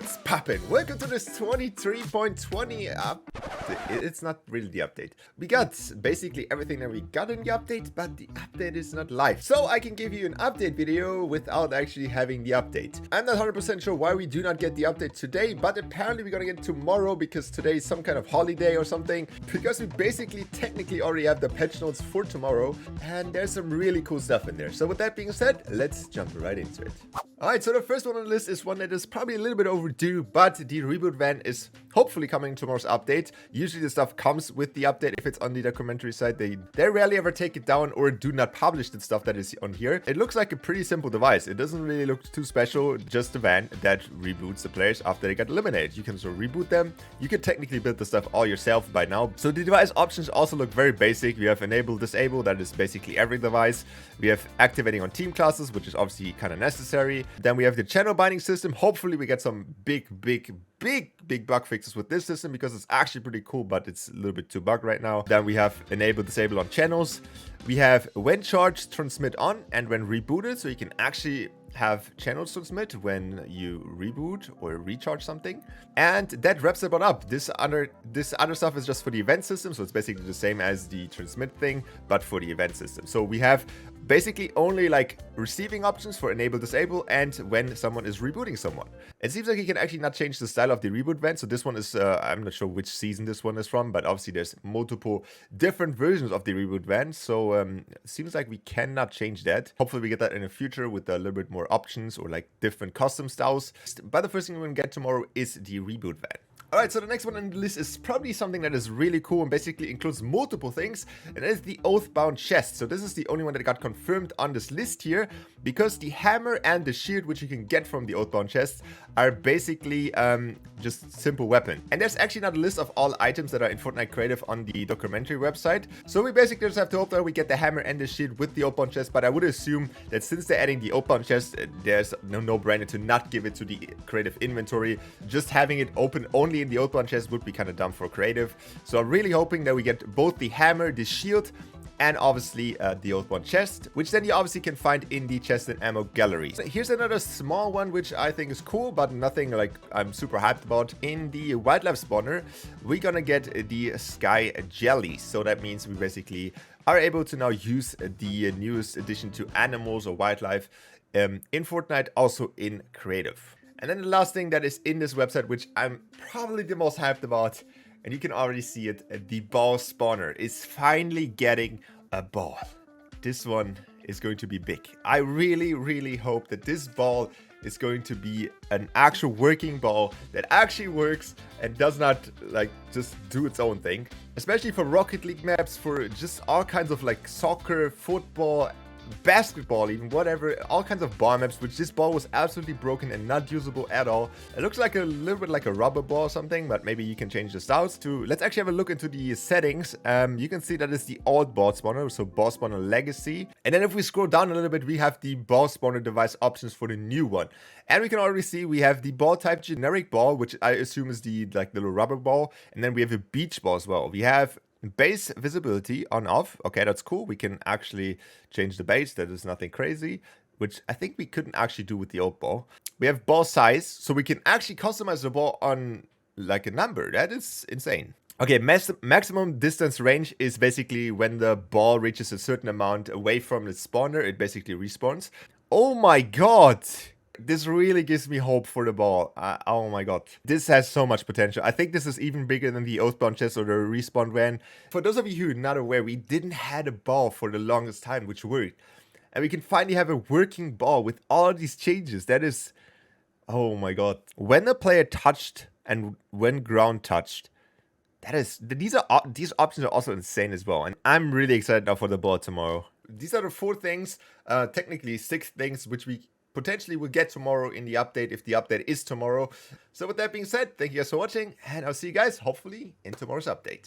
What's poppin'? Welcome to this 23.20 up. It's not really the update. We got basically everything that we got in the update, but the update is not live. So I can give you an update video without actually having the update. I'm not 100% sure why we do not get the update today, but apparently we're gonna get it tomorrow because today is some kind of holiday or something. Because we basically technically already have the patch notes for tomorrow, and there's some really cool stuff in there. So with that being said, let's jump right into it. Alright, so the first one on the list is one that is probably a little bit overdue, but the reboot van is hopefully coming in tomorrow's update. Usually the stuff comes with the update if it's on the documentary site. They rarely ever take it down or do not publish the stuff that is on here. It looks like a pretty simple device. It doesn't really look too special, just a van that reboots the players after they get eliminated. You can sort of reboot them. You can technically build the stuff all yourself by now. So the device options also look very basic. We have enable, disable, that is basically every device. We have activating on team classes, which is obviously kind of necessary. Then we have the channel binding system. Hopefully we get some big bug fixes with this system because it's actually pretty cool, but it's a little bit too bugged right now. Then we have enable, disable on channels. We have when charged, transmit on, and when rebooted, so you can actually have channels transmit when you reboot or recharge something. And that wraps it up. This other stuff is just for the event system, so it's basically the same as the transmit thing, but for the event system. So we have basically only like receiving options for enable, disable, and when someone is rebooting someone. It seems like you can actually not change the style of the reboot van. So this one is, I'm not sure which season this one is from, but obviously there's multiple different versions of the reboot van. So it seems like we cannot change that. Hopefully we get that in the future with a little bit more options or like different custom styles. But the first thing we're gonna get tomorrow is the reboot van. Alright, so the next one on the list is probably something that is really cool and basically includes multiple things, and that is the oathbound chest. So this is the only one that got confirmed on this list here, because the hammer and the shield, which you can get from the oathbound chest, are basically just simple weapon. And there's actually not a list of all items that are in Fortnite Creative on the documentary website. So we basically just have to hope that we get the hammer and the shield with the oathbound chest, but I would assume that since they're adding the oathbound chest, there's no-brainer to not give it to the creative inventory. Just having it open only in the oathbound chest would be kind of dumb for creative. So I'm really hoping that we get both the hammer, the shield, and obviously the oathbound chest, which then you obviously can find in the chest and ammo gallery. So here's another small one which I think is cool, but nothing like I'm super hyped about. In the wildlife spawner, we're gonna get the sky jelly. So that means we basically are able to now use the newest addition to animals or wildlife in Fortnite, also in creative. And then the last thing that is in this website, which I'm probably the most hyped about, and you can already see it, the ball spawner is finally getting a ball. This one is going to be big. I really hope that this ball is going to be an actual working ball that actually works and does not like just do its own thing. Especially for Rocket League maps, for just all kinds of like soccer, football, basketball, even whatever, all kinds of ball maps, which this ball was absolutely broken and not usable at all. It looks like a little bit like a rubber ball or something, but maybe you can change the styles to. Let's actually have a look into the settings. You can see that is the old ball spawner, so ball spawner legacy. And then if we scroll down a little bit, we have the ball spawner device options for the new one. And we can already see we have the ball type generic ball, which I assume is the like little rubber ball. And then we have a beach ball as well. We have base visibility on off. Okay, that's cool. We can actually change the base. That is nothing crazy, which I think we couldn't actually do with the old ball. We have ball size, so we can actually customize the ball on like a number. That is insane. Okay, maximum distance range is basically when the ball reaches a certain amount away from the spawner, it basically respawns. Oh my god! This really gives me hope for the ball. Oh my god. This has so much potential. I think this is even bigger than the oathbound chest or the respawn van. For those of you who are not aware, we didn't have a ball for the longest time, which worked. And we can finally have a working ball with all these changes. That is... oh my god. When a player touched and when ground touched, that is... these options are also insane as well. And I'm really excited now for the ball tomorrow. These are the 4 things, technically 6 things, which we potentially will get tomorrow in the update, if the update is tomorrow. So with that being said, thank you guys for watching, and I'll see you guys hopefully in tomorrow's update.